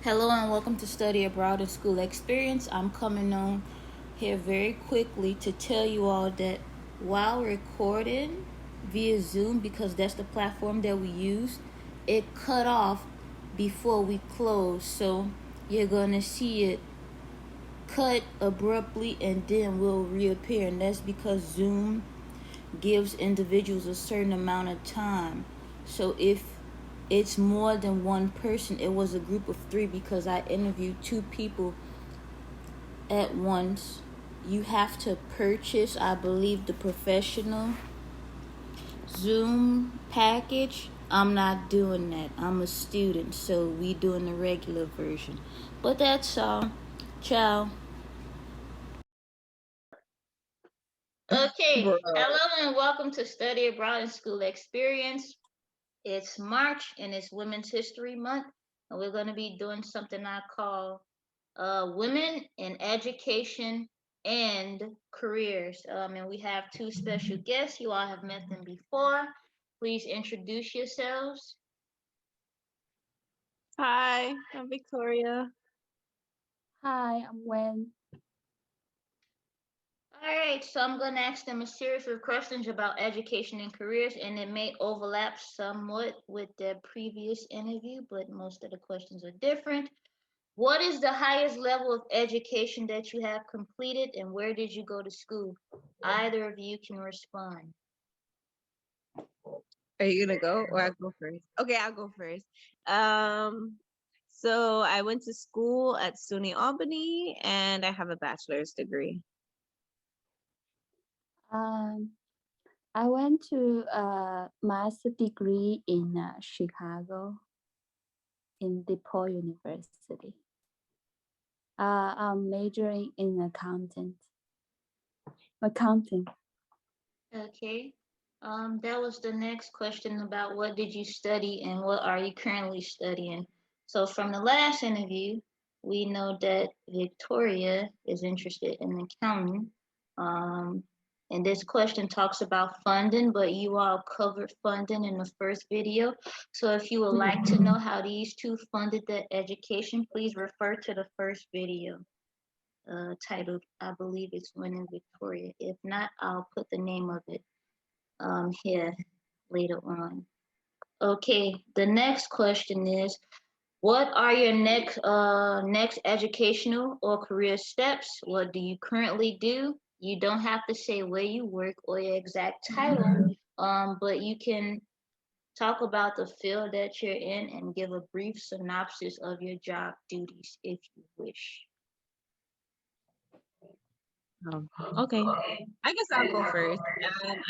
Hello and welcome to Study Abroad and School Experience. I'm coming on here very quickly to tell you all that while recording via Zoom, because that's the platform that we use, it cut off before we close. So you're going to see it cut abruptly and then will reappear. And that's because Zoom gives individuals a certain amount of time. So if it's more than one person, it was a group of three because I interviewed two people at once. You have to purchase, I believe, the professional Zoom package. I'm not doing that. I'm a student, so we doing the regular version. But that's all. Ciao. Okay, Bro. hello and welcome to Study Abroad and School Experience. It's March and it's Women's History Month, and we're going to be doing something I call Women in Education and Careers. And we have two special guests. You all have met them before. Please introduce yourselves. Hi, I'm Victoria. Hi, I'm Wen. All right, so I'm going to ask them a series of questions about education and careers, and it may overlap somewhat with their previous interview, but most of the questions are different. What is the highest level of education that you have completed, and where did you go to school? Either of you can respond. Are you gonna go or I go first? Okay, I'll go first. So I went to school at SUNY Albany and I have a bachelor's degree. Um, I went to a master degree in Chicago in DePaul University. I'm majoring in accounting. Okay. That was the next question about what did you study and what are you currently studying. So from the last interview, we know that Victoria is interested in accounting. Um, and this question talks about funding, but you all covered funding in the first video. So if you would like to know how these two funded their education, please refer to the first video titled, I believe it's Winning Victoria. If not, I'll put the name of it here later on. Okay, the next question is, what are your next educational or career steps? What do you currently do? You don't have to say where you work or your exact title, but you can talk about the field that you're in and give a brief synopsis of your job duties if you wish. Okay, I guess I'll go first.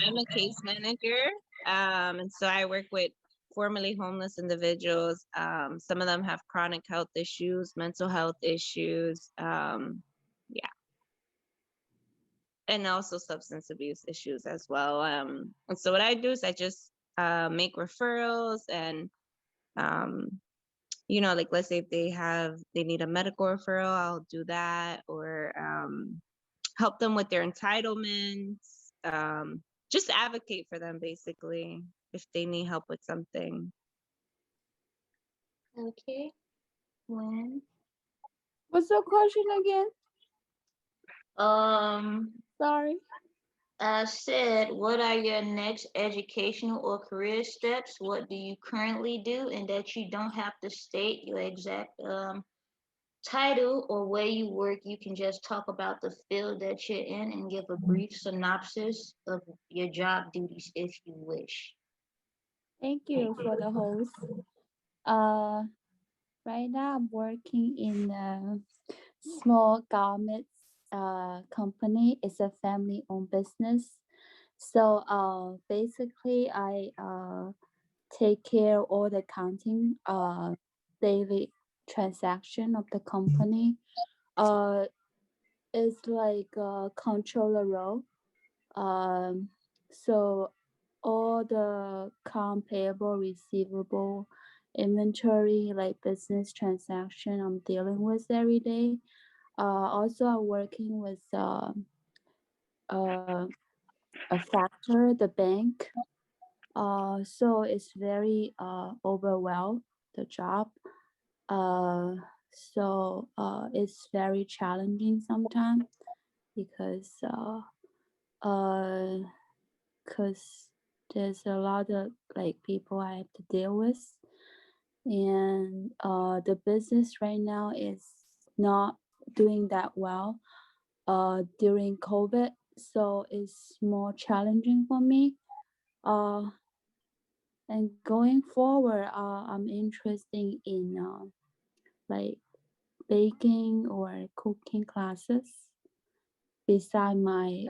I'm a case manager, and so I work with formerly homeless individuals. Some of them have chronic health issues, mental health issues, yeah, and also substance abuse issues as well. And so what I do is I just make referrals and like let's say if they need a medical referral, I'll do that or help them with their entitlements. Just advocate for them basically if they need help with something. Okay, when What's the question again? Sorry. I said, what are your next educational or career steps? What do you currently do? And that you don't have to state your exact title or where you work. You can just talk about the field that you're in and give a brief synopsis of your job duties if you wish. Thank you for the host. Uh, right now I'm working in a small garments company. It's a family-owned business. So basically I take care of all the accounting daily transaction of the company. It's like a controller role. So all the account payable, receivable, inventory, like business transaction I'm dealing with every day. Also I'm working with a factor, the bank. So it's very overwhelmed, the job. So it's very challenging sometimes because uh, cause there's a lot of like people I have to deal with, and the business right now is not doing that well during COVID, so it's more challenging for me. Uh, and going forward, I'm interested in like baking or cooking classes beside my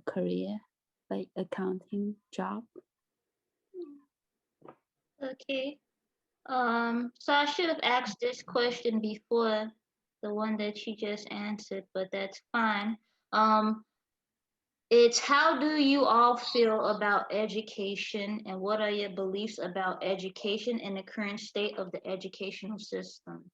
career, like accounting job. Okay. So I should have asked this question before the one that you just answered, but that's fine. Um, it's how do you all feel about education and what are your beliefs about education and the current state of the educational system?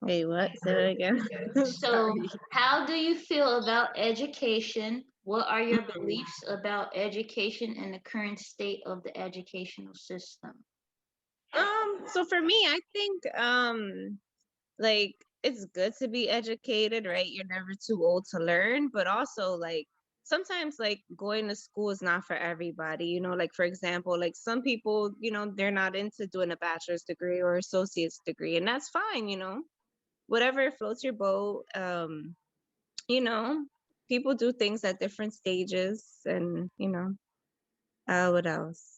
Wait, what? Say that again. So, Sorry. how do you feel about education? What are your beliefs about education and the current state of the educational system? So for me, I think like it's good to be educated, right? You're never too old to learn, but also like sometimes like going to school is not for everybody, like for example, like some people, they're not into doing a bachelor's degree or associate's degree, and that's fine, whatever floats your boat. You know, people do things at different stages, and what else?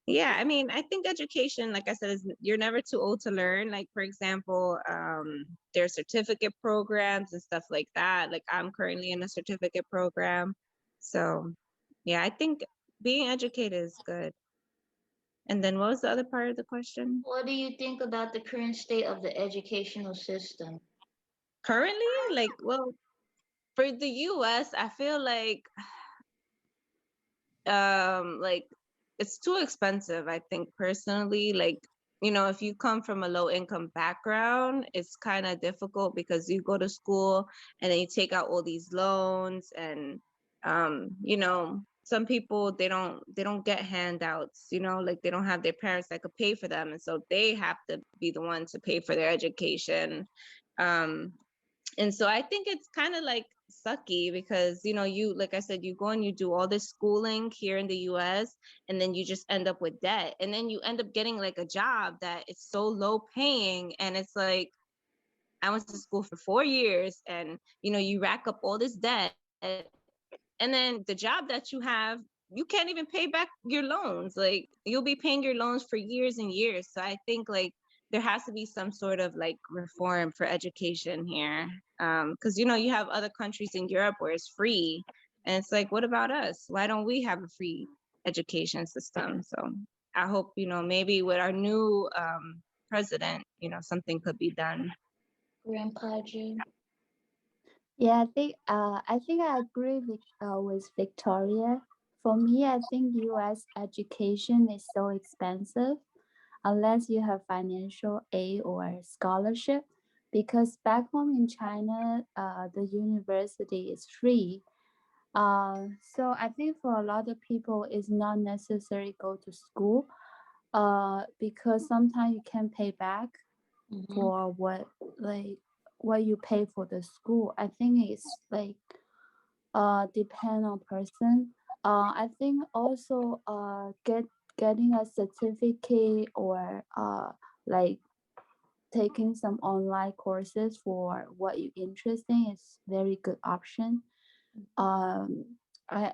Yeah, I mean, I think education, like I said, is you're never too old to learn. Like, for example, there's certificate programs and stuff like that. Like, I'm currently in a certificate program. So, yeah, I think being educated is good. And then what was the other part of the question? What do you think about the current state of the educational system? Currently, like, well, for the US, I feel like it's too expensive, I think personally. Like, if you come from a low income background, it's kind of difficult because you go to school and then you take out all these loans, and some people, they don't get handouts, like they don't have their parents that could pay for them, and so they have to be the one to pay for their education. um and so I think it's kind of like sucky because, you, like I said, you go and you do all this schooling here in the US, and then you just end up with debt. And then you end up getting like a job that is so low paying. And it's like, I went to school for 4 years, and, you rack up all this debt. And then the job that you have, you can't even pay back your loans. Like, you'll be paying your loans for years and years. So I think like there has to be some sort of like reform for education here. Because you have other countries in Europe where it's free, and it's like, what about us? Why don't we have a free education system? So I hope, maybe with our new president, something could be done. Grandpa Jim? Yeah, I think I agree with Victoria. For me, I think U.S. education is so expensive unless you have financial aid or scholarship. Because back home in China, the university is free. So I think for a lot of people, it's not necessary go to school. Because sometimes you can pay back Mm-hmm. for like what you pay for the school. I think it's like depend on person. I think also getting a certificate or like taking some online courses for what you interested in is very good option. I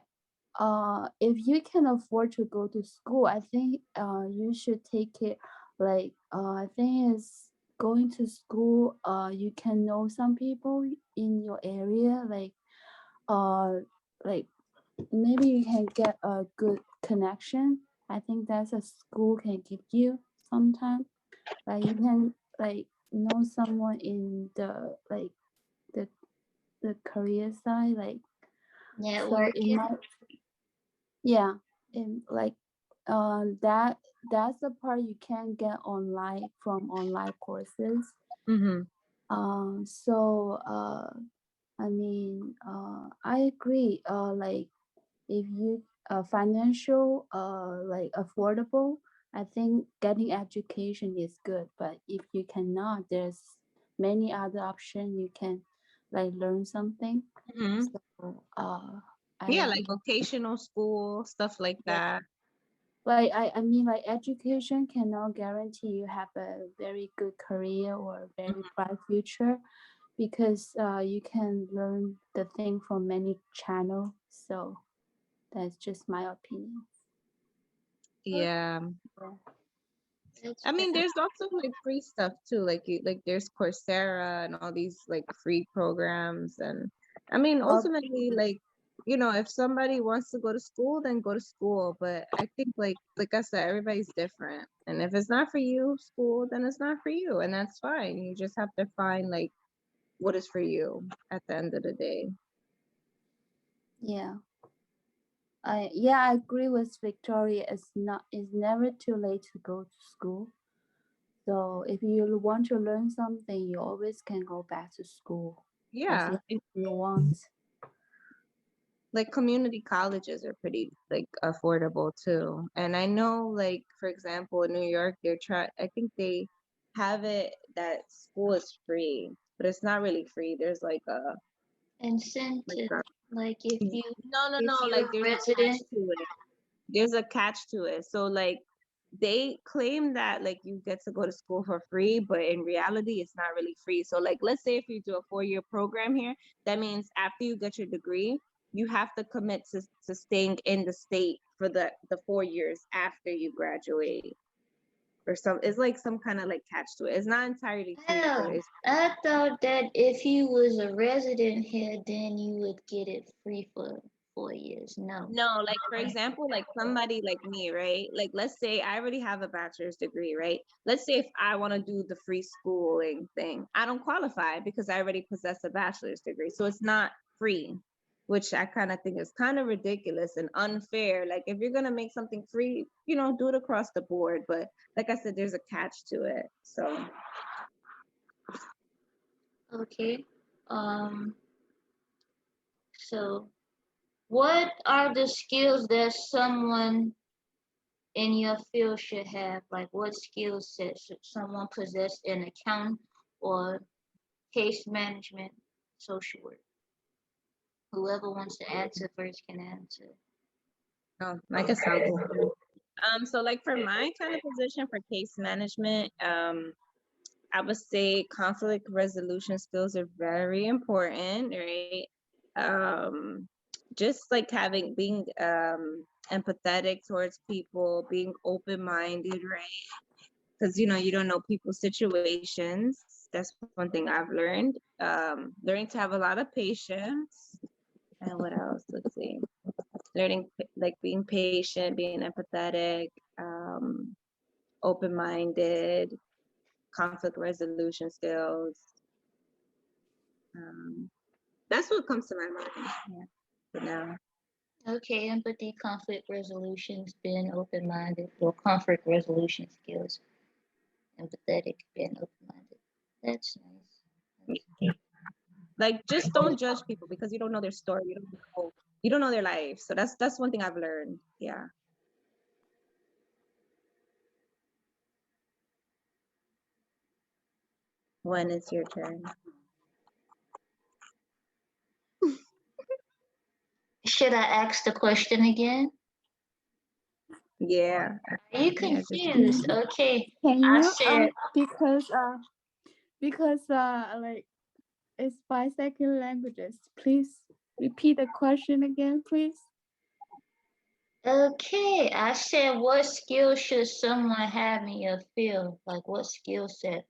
if you can afford to go to school, I think you should take it. Like I think is going to school. You can know some people in your area. Uh, like maybe you can get a good connection. I think that's a school can give you sometimes. Like you can like know someone in the the career side. Like so it Networking? might. Yeah, and like that's the part you can get online from online courses. Mm-hmm. I mean, I agree. Like if you financial like affordable, I think getting education is good, but if you cannot, there's many other options you can like learn something. Hmm. So Yeah, I like vocational school, stuff like yeah, that. like I mean like education cannot guarantee you have a very good career or a very Mhm. bright future because you can learn the thing from many channels. So that's just my opinion. Yeah. Yeah. That's I mean, fair. there's also like free stuff too. Like there's Coursera and all these like free programs. And I mean, Oh, ultimately, like, if somebody wants to go to school, then go to school. But I think like I said, everybody's different. And if it's not for you, school, then it's not for you. And that's fine. You just have to find like what is for you at the end of the day. yeah. I agree with Victoria. It's never too late to go to school. So if you want to learn something, you always can go back to school as Yeah. long as you want. Like community colleges are pretty like affordable too. And I know like for example in New York I think they have it that school is free, but it's not really free. There's like Incentive. a Like if you no, if you're like a there's a catch resident. to it. There's a catch to it. So like they claim that like you get to go to school for free, but in reality it's not really free. So like let's say if you do a 4-year program here, that means after you get your degree, you have to commit to staying in the state for the 4 years after you graduate. Or it's like some kind of like catch to it. It's not entirely free, but Hell, it's I thought that if you was a resident here, then you would get it free for 4 years. No. no, like for example, like somebody like me, right? Like let's say I already have a bachelor's degree, right? Let's say if I want to do the free schooling thing, I don't qualify because I already possess a bachelor's degree. So it's not free, which I kind of think is kind of ridiculous and unfair. Like if you're gonna make something free, do it across the board. But like I said, there's a catch to it. So Okay. Um, so what are the skills that someone in your field should have? Like what skill set should someone possess in accounting or case management, social work? Whoever wants to answer first can answer. I guess I'll go first. So like for my kind of position for case management, I would say conflict resolution skills are very important, right? Um, just like being empathetic towards people, being open-minded, right? Because you don't know people's situations. That's one thing I've learned. Learning to have a lot of patience. And what else? Let's see. Learning like being patient, being empathetic, open-minded, conflict resolution skills. Um, that's what comes to my mind. Yeah, for now. Okay, empathy, conflict resolutions, being open-minded, or conflict resolution skills, empathetic, being open-minded. That's nice. Yeah. Like just don't judge people because you don't know their story. You don't know their life. So that's one thing I've learned. Yeah. When it's your turn. Should I ask the question again? Yeah. Are you Yeah, just confused? Okay, Can I you said, because like it's 5 second languages. Please repeat the question again, please. okay, I said, what skill should someone have in your field? Like, what skill set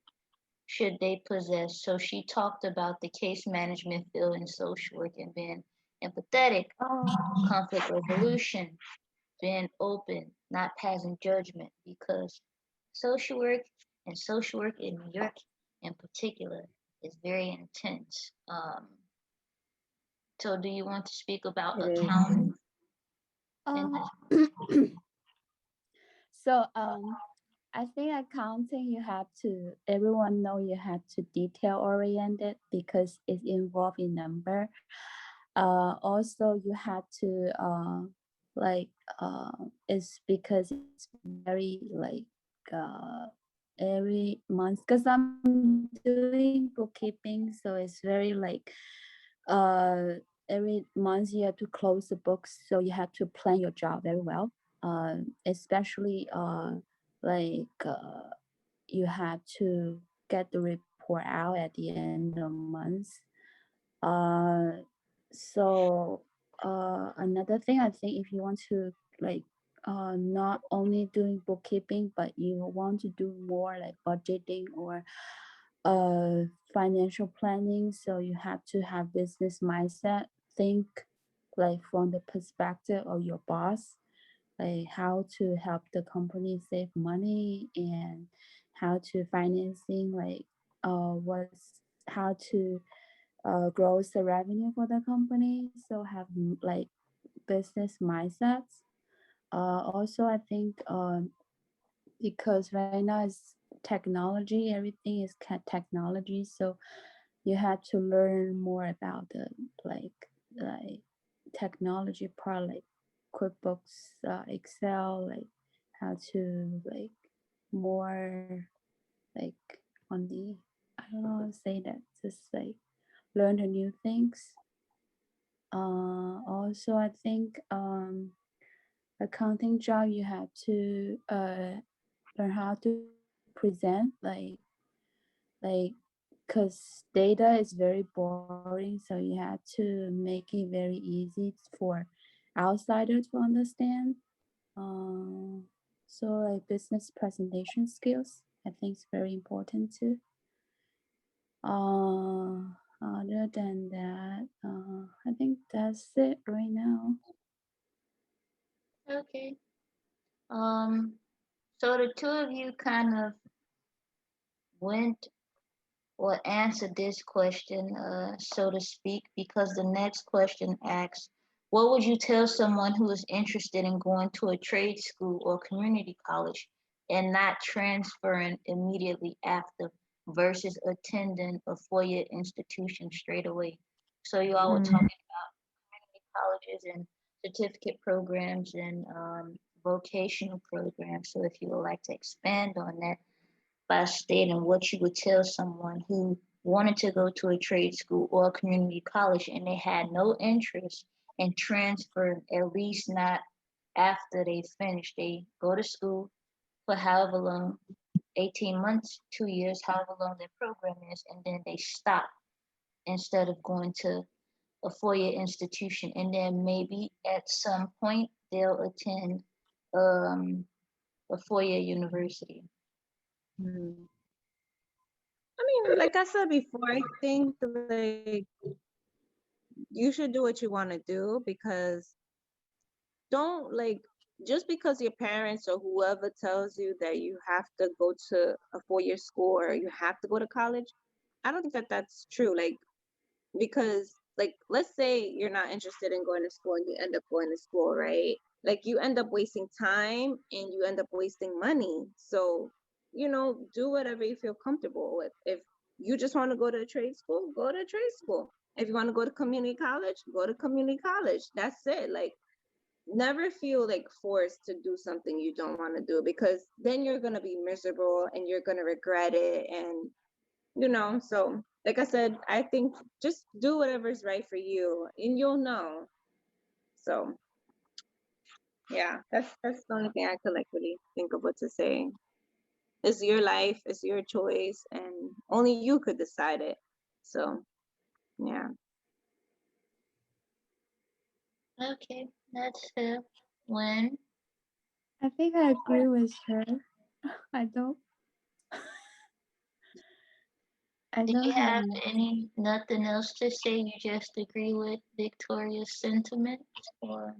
should they possess? So she talked about the case management field and social work and being empathetic, Oh, conflict resolution, being open, not passing judgment, because social work and social work in New York in particular is very intense. So do you want to speak about it is. accounting? And uh, so I think accounting you have to everyone know you have to detail oriented because it's involved in number. Also you have to like it's because it's very like uh every month, because I'm doing bookkeeping, so it's very like uh every month you have to close the books, so you have to plan your job very well, especially like you have to get the report out at the end of month. uh so another thing, I think, if you want to like not only doing bookkeeping, but you want to do more like budgeting or financial planning, so you have to have business mindset. Think like from the perspective of your boss, like how to help the company save money, and how to financing, like what's how to grows the revenue for the company. So have like business mindsets. Also, I think because right now it's technology, everything is technology, so you have to learn more about the like technology part, like QuickBooks, Excel, like how to like more like on the, I don't know how to say that, just like learn the new things. Also, I think accounting job, you have to learn how to present, like because data is very boring, so you have to make it very easy for outsiders to understand. So like business presentation skills, I think is very important too. Other than that, I think that's it right now. Okay. Um, so the two of you kind of went or answered this question, so to speak, because the next question asks, what would you tell someone who is interested in going to a trade school or community college and not transferring immediately after versus attending a four-year institution straight away? So you all were Mm. talking colleges and certificate programs and vocational programs. So if you would like to expand on that by stating what you would tell someone who wanted to go to a trade school or a community college and they had no interest in transfer, at least not after they finish. They go to school for however long, 18 months, 2 years, however long their program is, and then they stop instead of going to a four-year institution, and then maybe at some point they'll attend um, a four-year university. Hmm. I mean, like I said before, I think like you should do what you want to do, because don't like, just because your parents or whoever tells you that you have to go to a 4-year school or you have to go to college, I don't think that that's true. Like, because like, let's say you're not interested in going to school and you end up going to school, right? Like, you end up wasting time and you end up wasting money. So, do whatever you feel comfortable with. If you just want to go to a trade school, go to a trade school. If you want to go to community college, go to community college. That's it. Like, never feel like forced to do something you don't want to do, because then you're going to be miserable and you're going to regret it. And so like I said, I think just do whatever's right for you and you'll know. So yeah, that's the only thing I could like really think of what to say. It's your life, it's your choice, and only you could decide it. So yeah. Okay, that's fair. When I think I agree with her. I don't I did you don't have have any nothing else to say? You just agree with Victoria's sentiments, or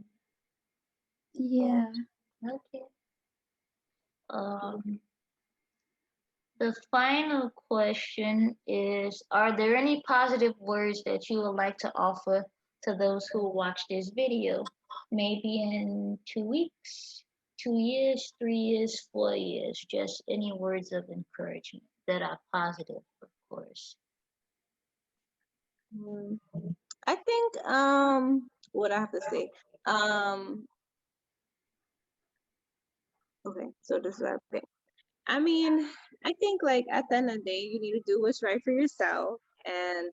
yeah. okay. Um, the final question is, are there any positive words that you would like to offer to those who watch this video? Maybe in 2 weeks, 2 years, 3 years, 4 years, just any words of encouragement that are positive, of course. Mm. I think what I have to say. Um Okay, so this is our thing. I mean, I think like at the end of the day, you need to do what's right for yourself, and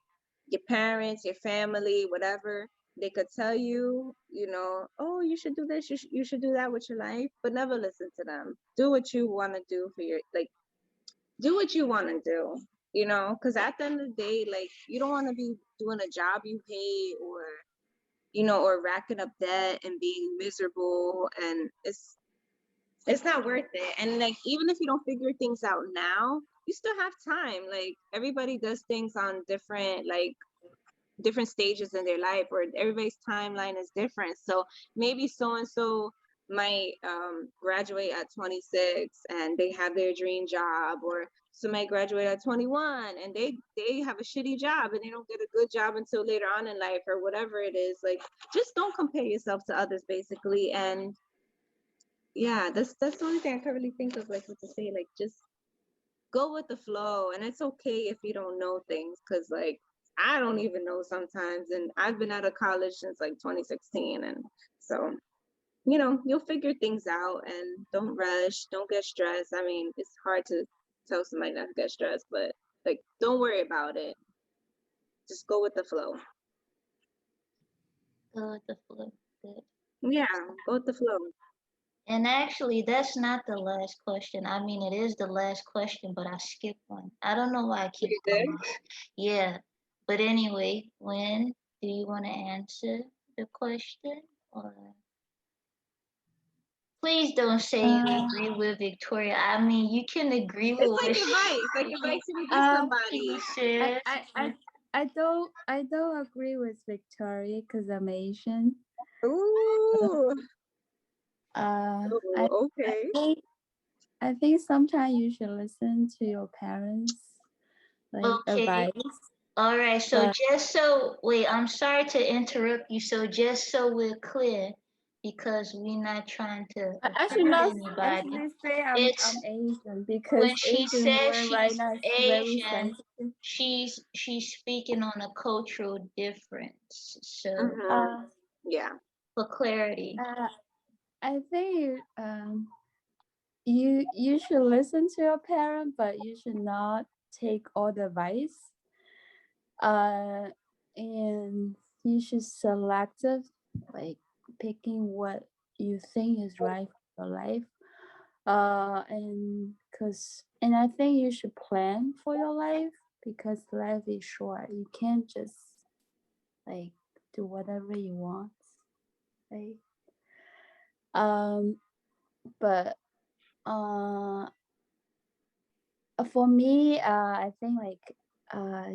your parents, your family, whatever, they could tell you, oh, you should do this, you should do that with your life, but never listen to them. Do what you want to do for your, like, do what you want to do, because at the end of the day, like, you don't want to be doing a job you hate, or racking up debt and being miserable, and it's not worth it. And like, even if you don't figure things out now, you still have time. Like, everybody does things on different stages in their life, or everybody's timeline is different. So maybe so and so might graduate at 26 and they have their dream job, or somebody graduate at 21 and they have a shitty job and they don't get a good job until later on in life, or whatever it is. Like, just don't compare yourself to others, basically. And yeah, that's the only thing I can really think of, like, what to say. Like, just go with the flow, and it's okay if you don't know things, because like, I don't even know sometimes, and I've been out of college since like 2016, and so you'll figure things out, and don't rush, don't get stressed. I mean, it's hard to tell somebody not to get stressed, but like, don't worry about it. Just go with the flow. Go with the flow. Good. Yeah, go with the flow. And actually, that's not the last question. I mean, it is the last question, but I skipped one. I don't know why I keep You doing did? this. Yeah. But anyway, when do you want to answer the question? Or please don't say you Uh, agree with Victoria. I mean, you can agree with It's what like she advice, like advice you would give she somebody. I, says. I, I, I don't agree with Victoria because I'm Asian. Ooh. I Oh, okay. think I think sometimes you should listen to your parents like Okay. advice, All right. So but just so wait, I'm sorry to interrupt you. So just so we're clear, because we're not trying to I should offend not anybody. actually say It's I'm Asian when because she Asian says word right she's now is very Asian, sensitive. she's speaking on a cultural difference. So Mm-hmm. Uh, Yeah. for clarity. uh, I think you should listen to your parent, but you should not take all the advice. Uh, and you should selective, like picking what you think is right for your life. And I think you should plan for your life because life is short. You can't just like do whatever you want. Like um, but uh for me, I think like I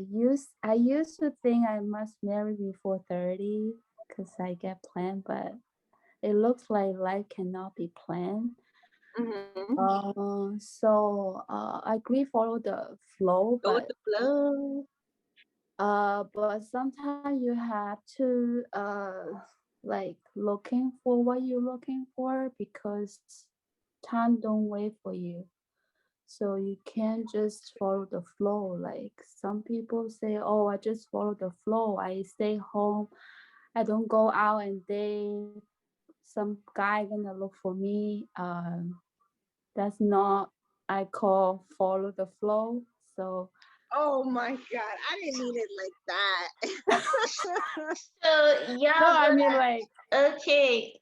used to think I must marry before 30 because I get planned, but it looks like life cannot be planned. Mm-hmm. I agree follow the flow, Go with the flow. but sometimes you have to like looking for what you're looking for because time don't wait for you. So you can't just follow the flow. Like some people say, "Oh, I just follow the flow. I stay home. I don't go out and date. Some guy gonna look for me." That's not I call follow the flow. So Oh my God, I didn't mean it like that. So no, y'all I mean gonna okay,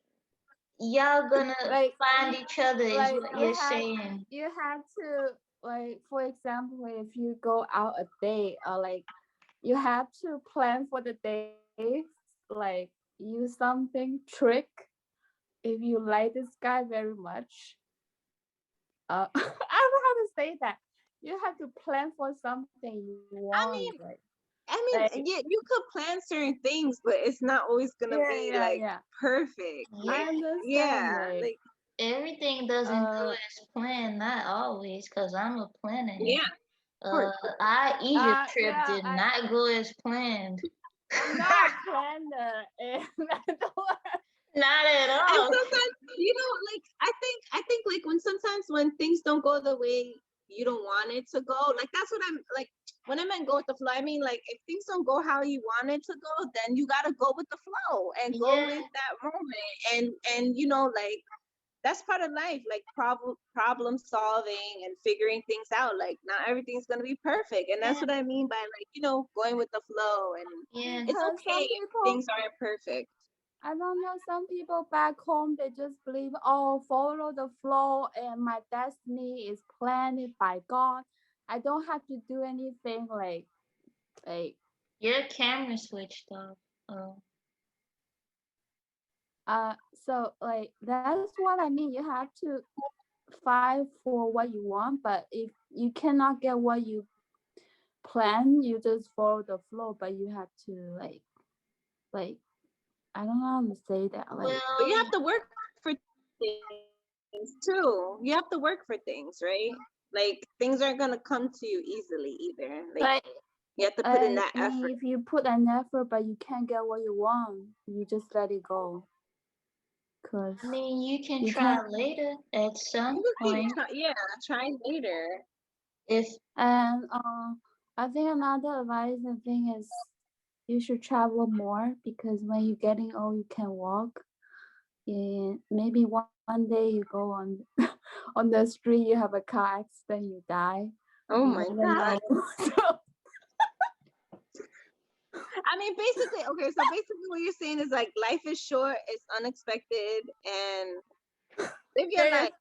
y'all gonna like find each other is like what you're saying. you have to like for example if you go out a date or like you have to plan for the day like use something trick if you like this guy very much I don't know how to say that you have to plan for something you I want mean, like yeah, you could plan certain things, but it's not always gonna be like yeah perfect. I Like, Yeah, understand yeah, like, everything doesn't go uh as planned, not always, because I'm a planner here. yeah, of course. Our Egypt trip yeah did not go as planned. I'm not a planner and I don't Not at And all. sometimes, like, I think like sometimes when things don't go the way you don't want it to go, like, that's what I'm like. When I meant go with the flow, I mean, like, if things don't go how you want it to go, then you gotta go with the flow and go Yeah, with that moment, and like, that's part of life, like problem solving and figuring things out. Like not everything's gonna be perfect, and that's Yeah. what I mean by like, you know, going with the flow. And Yeah. it's Because okay some if people, things aren't perfect. I don't know, some people back home, they just believe, oh, follow the flow and my destiny is planned by God. I don't have to do anything like Your camera switched off. Oh. so like that's what I mean. You have to fight for what you want, but if you cannot get what you plan, you just follow the flow, but you have to like I don't know how to say that. Like But you Well, have to work for things too. You have to work for things, right? Like things aren't gonna come to you easily either. Like but you have to put in I that mean effort. if you put an effort but you can't get what you want, you just let it go. Cause I mean, you can you try can't later at some You can keep point. yeah, trying later. If and I think another advice I think is you should travel more because when you're getting old you can walk. And maybe one day you go on on the street, you have a car accident, you die. Oh You my never God. know. So, I mean, basically, okay, so basically what you're saying is like life is short, it's unexpected, and live your yeah. life.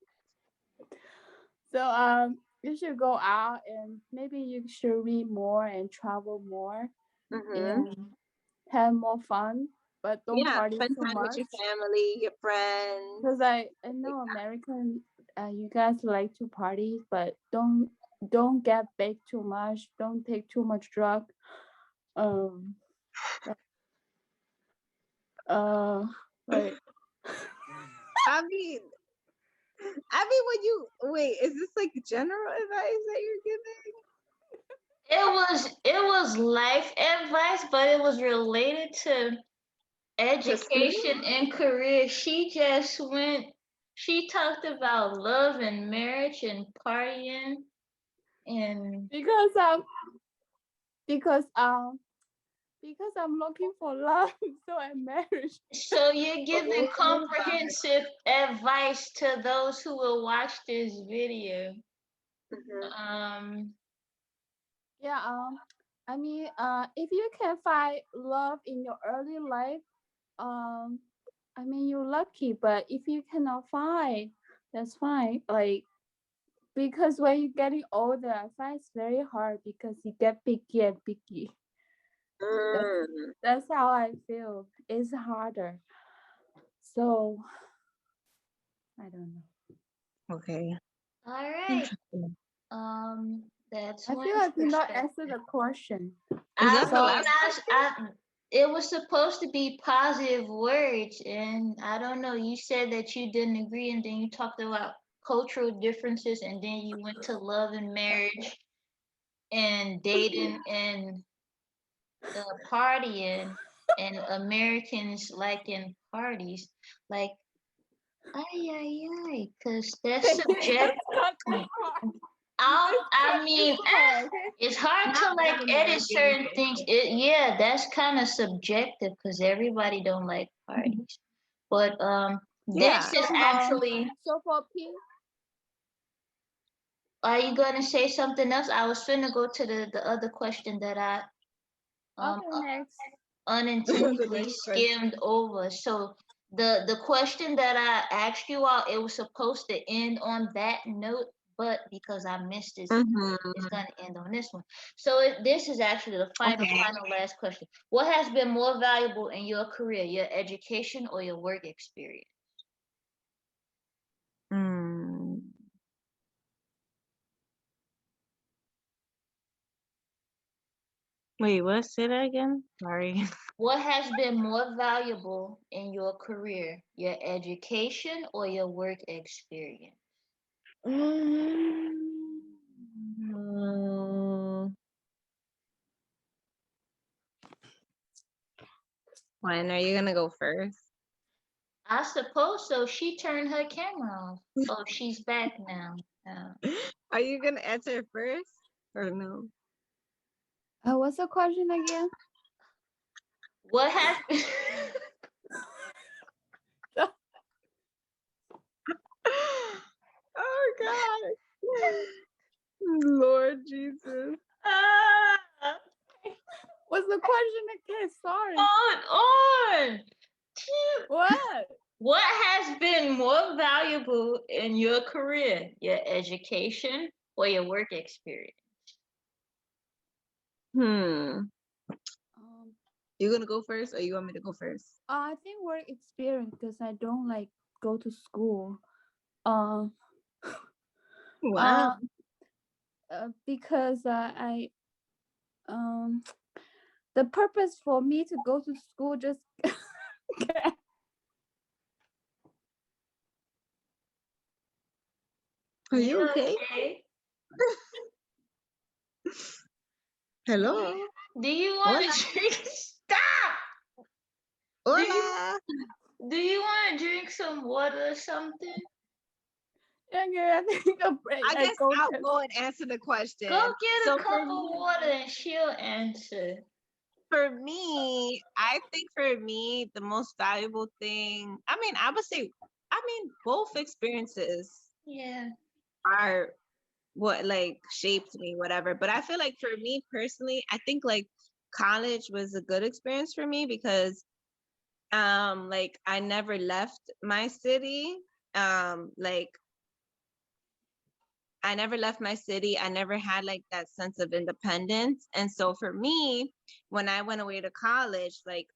So you should go out and maybe you should read more and travel more Mm-hmm. and have more fun, but don't Yeah, party spend too time with much. your family, your friends. Because I know American, you guys like to party, but don't get big too much. Don't take too much drug. Um, uh, like I mean, when you wait, is this like general advice that you're it was life advice, but it was related to giving to school? education and career. She talked about love and marriage and partying and because because um because I'm looking for love, so I married. so you're giving Oh comprehensive advice to those who will watch this video. my. Um, Yeah. I mean, if you can find love in your early life, um, I mean you're lucky. But if you cannot find, that's fine. Like because when you're getting older, I find it's very hard because you get picky and picky. That's Mm. that's how I feel. It's harder. So I don't know. Okay. all right. Interesting. That's I one feel I did not answer perspective. the question. Is I that the mean, So last question? it was supposed to be positive words, and I don't know. You said that you didn't agree, and then you talked about cultural differences, and then you went to love and marriage and dating and partying and Americans liking parties. Like, because that's can you subject. just cut this part? You just I cut this mean, part, okay? it's hard to Not like all edit Americans. certain things. Yeah, that's kind of subjective because everybody don't like parties. But this Yeah. So is actually. so for P, Are you gonna say something else? I was finna go to the other question that I um okay, next. The unintentionally next skimmed question. over. So the question that I asked you all, it was supposed to end on that note, but because I missed it, it's Mm-hmm. gonna end on this one. So this is actually the final, Okay. final last question. What has been more valuable in your career, your education or your work experience? Mm. Wait, what? Say that again? Sorry. What has been more valuable in your career, your education or your work experience? Mm. When are you gonna go first? I suppose so. She turned her camera off. Oh, she's back now. Are you gonna answer first or no? What's the question again? What happened? Oh God. Lord Jesus. Ah, What's the question again? Sorry. on. Phew. What? What has been more valuable in your career, your education or your work experience? Hmm. Um, You gonna go first, or you want me to go first? I think work experience because I don't like go to school. Um, Wow. uh, because I um the purpose for me to go to school just Are You you okay? okay? Do Hello. you, do you want Hola. to drink? Stop! Do you Hola. do you want to drink some water or something? yeah, I think a break. I I guess go I'll to go and answer the Go question. get a So cup of water and she'll answer. for me, I think for me, the most valuable thing, I mean, I would say, I mean, both experiences Yeah. are what like shaped me, whatever. But I feel like for me personally, I think like college was a good experience for me because like I never left my city. Like I never left my city. I never had like that sense of independence. And so for me, when I went away to college, like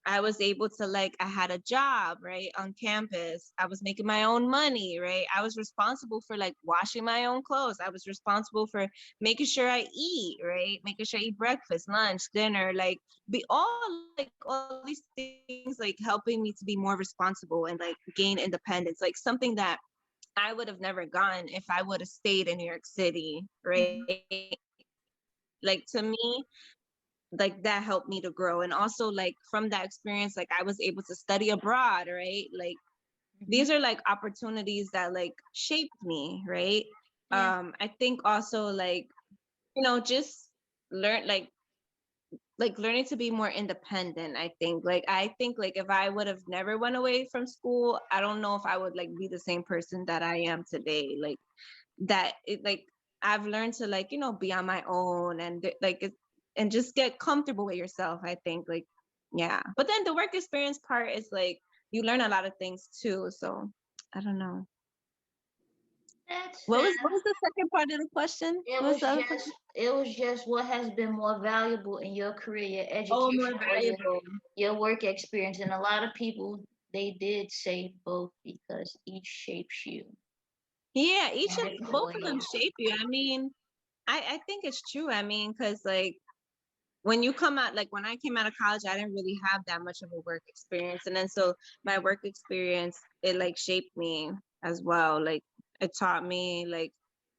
I was able to like I had a job, right, on campus. I was making my own money, right? I was responsible for like washing my own clothes. I was responsible for making sure I eat, right? Making sure I eat breakfast, lunch, dinner, like be all these things like helping me to be more responsible and like gain independence, like something that I would have never gotten if I would have stayed in New York City, right? Mhm. Like to me, like that helped me to grow. And also like from that experience, like I was able to study abroad, right? Like these are Mhm. like opportunities that like shaped me, right? Yeah. I think also like, just learn like learning to be more independent. I think like if I would have never went away from school, I don't know if I would like be the same person that I am today. Like that it like I've learned to like be on my own and and just get comfortable with yourself. I think like yeah, but then the work experience part is like you learn a lot of things too. So I don't know. That's What fair. was the second part of the question? It What was was the other question? just it was just what has been more valuable in your career, your Oh, more education or valuable. your work experience. And a lot of people they did say both because each shapes you Yeah, in different both of them ways. shape you. I mean, I think it's true. I mean, because like when you come out, like when I came out of college, I didn't really have that much of a work experience. And then so my work experience, it like shaped me as well. Like it taught me like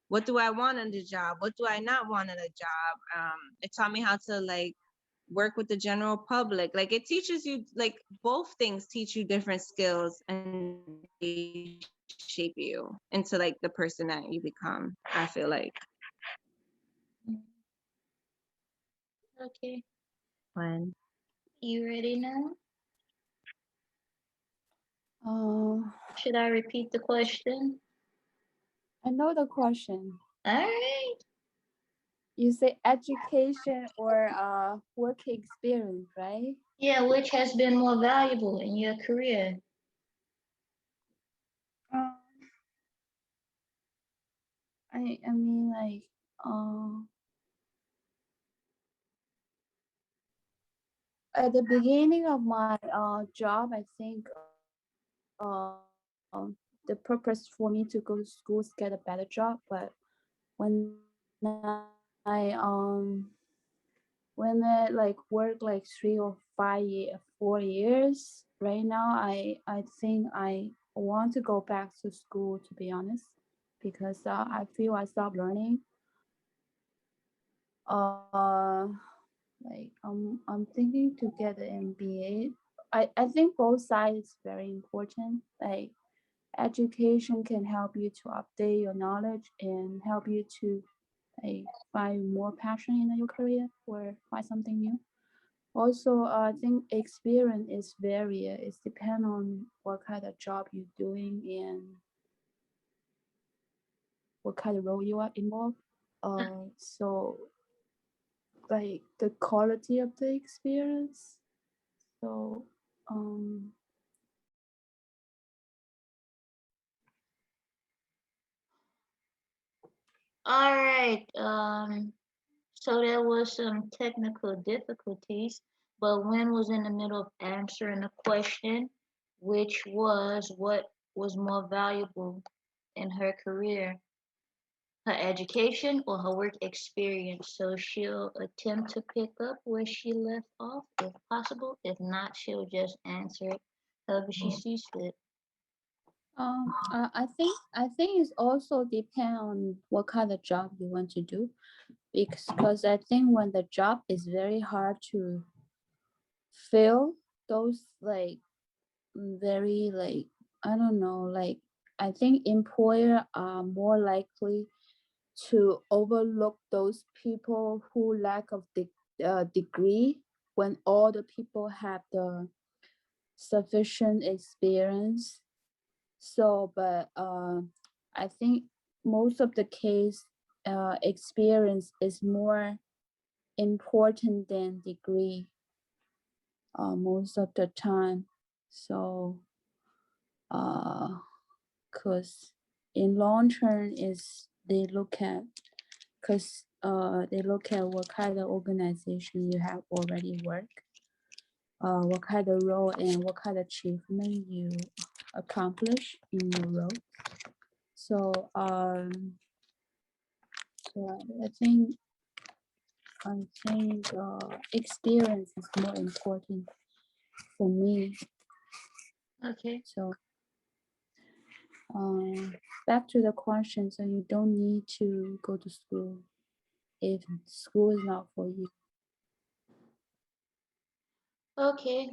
what do I want in the job? What do I not want in a job? It taught me how to like work with the general public. Like it teaches you like both things teach you different skills and they shape you into like the person that you become, I feel like. Mm. Okay. When You ready now? uh, Should I repeat the question? I know the question. All right. You say education or work experience, right? Yeah, which has been more valuable in your career? Uh, I mean like uh, at the beginning of my job, I think the purpose for me to go to school is get a better job. But when I like work like 4 years right now, I think I want to go back to school, to be honest, because I feel I stopped learning. Uh, like I'm thinking to get an MBA. I think both sides is very important. Like education can help you to update your knowledge and help you to like find more passion in your career or find something new. Also, I think experience is vary. It's depend on what kind of job you're doing, and what kind of role you are involved. So like the quality of the experience. So All right. So there was some technical difficulties, but Wynn was in the middle of answering a question, which was what was more valuable in her career, her education or her work experience. So she'll attempt to pick up where she left off if possible. If not, she'll just answer it however she sees fit. I think it's also depend on what kind of job you want to do, because I think when the job is very hard to fill, those like very like, I don't know, like I think employer are more likely to overlook those people who lack of degree when all the people have the sufficient experience. So, but I think most of the case, experience is more important than degree. Most of the time. So, cause in long term is they look at, cause they look at what kind of organization you have already worked, what kind of role and what kind of achievement you accomplish in your role. So yeah, I think experience is more important for me. Okay. So back to the question. So you don't need to go to school if school is not for you. Okay.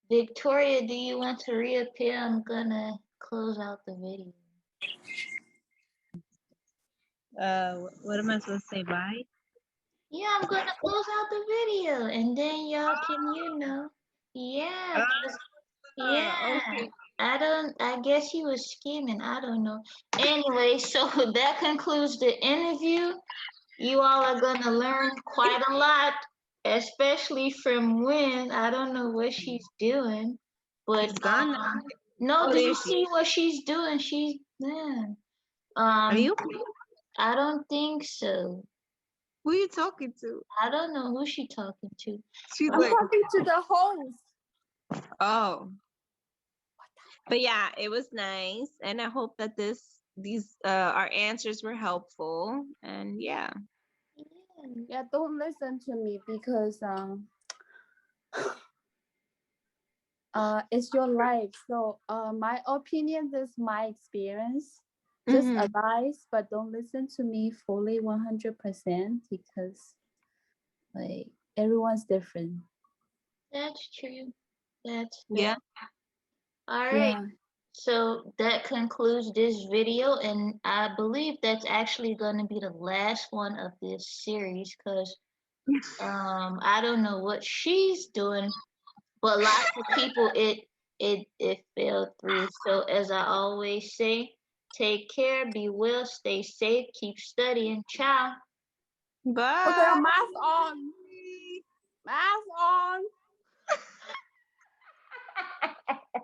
Victoria, do you want to reappear? I'm gonna close out the video. What am I supposed to say? Bye? Yeah, I'm gonna close out the video and then y'all can, yeah, 'cause- yeah. Okay. I guess he was scheming. I don't know. Anyway, so that concludes the interview. You all are gonna learn quite a lot, especially from Wynn. I don't know what she's doing, but She's gone now. no, Oh, do there you she see is. what she's doing? She's yeah. Are you? I don't think so. Who are you talking to? I don't know who she talking to. She's I'm like, talking to the host. oh. But yeah, it was nice, and I hope that these our answers were helpful. And yeah. Yeah, don't listen to me because it's your life. So my opinion is my experience. Just Mhm. advice, but don't listen to me fully 100% because like everyone's different. That's true. That's Yeah. fair. All right. Yeah. So that concludes this video, and I believe that's actually going to be the last one of this series because I don't know what she's doing, but lots of people it fell through. So as I always say, take care, be well, stay safe, keep studying. Ciao. Okay, Bye. mask on. Mask on.